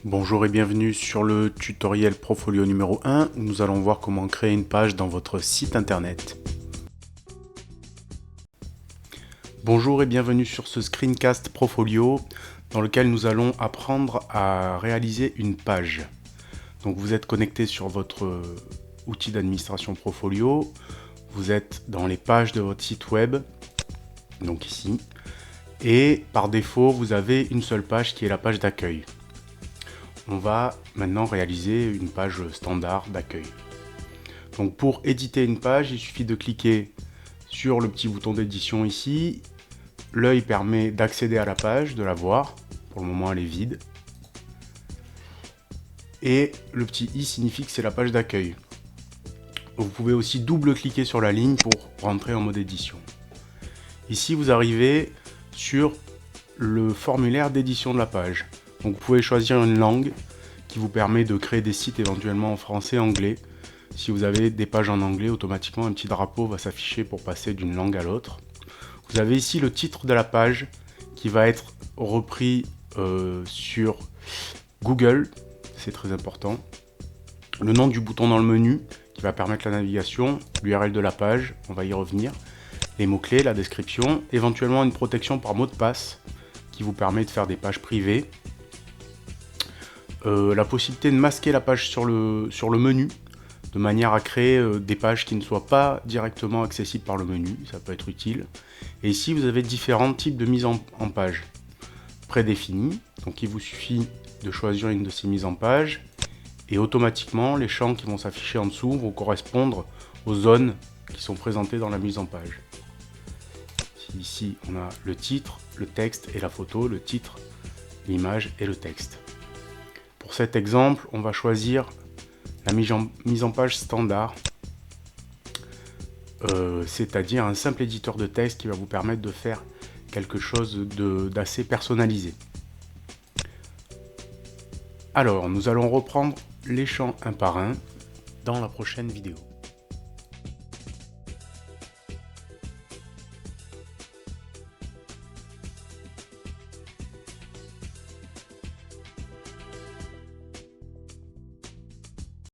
Bonjour et bienvenue sur le tutoriel Profolio numéro 1 où nous allons voir comment créer une page dans votre site internet. Bonjour et bienvenue sur ce screencast Profolio dans lequel nous allons apprendre à réaliser une page. Donc vous êtes connecté sur votre outil d'administration Profolio, vous êtes dans les pages de votre site web, donc ici, et par défaut vous avez une seule page qui est la page d'accueil. On va maintenant réaliser une page standard d'accueil. Donc pour éditer une page, il suffit de cliquer sur le petit bouton d'édition ici. L'œil permet d'accéder à la page, de la voir. Pour le moment, elle est vide. Et le petit i signifie que c'est la page d'accueil. Vous pouvez aussi double-cliquer sur la ligne pour rentrer en mode édition. Ici, vous arrivez sur le formulaire d'édition de la page. Donc vous pouvez choisir une langue qui vous permet de créer des sites éventuellement en français, anglais. Si vous avez des pages en anglais, automatiquement un petit drapeau va s'afficher pour passer d'une langue à l'autre. Vous avez ici le titre de la page qui va être repris sur Google, c'est très important. Le nom du bouton dans le menu qui va permettre la navigation, l'URL de la page, on va y revenir. Les mots-clés, la description, éventuellement une protection par mot de passe qui vous permet de faire des pages privées. La possibilité de masquer la page sur le menu, de manière à créer des pages qui ne soient pas directement accessibles par le menu, ça peut être utile. Et ici vous avez différents types de mise en page prédéfinis, donc il vous suffit de choisir une de ces mises en page, et automatiquement les champs qui vont s'afficher en dessous vont correspondre aux zones qui sont présentées dans la mise en page. Ici on a le titre, le texte et la photo, le titre, l'image et le texte. Pour cet exemple, on va choisir la mise en page standard, c'est-à-dire un simple éditeur de texte qui va vous permettre de faire quelque chose d'assez personnalisé. Alors, nous allons reprendre les champs un par un dans la prochaine vidéo.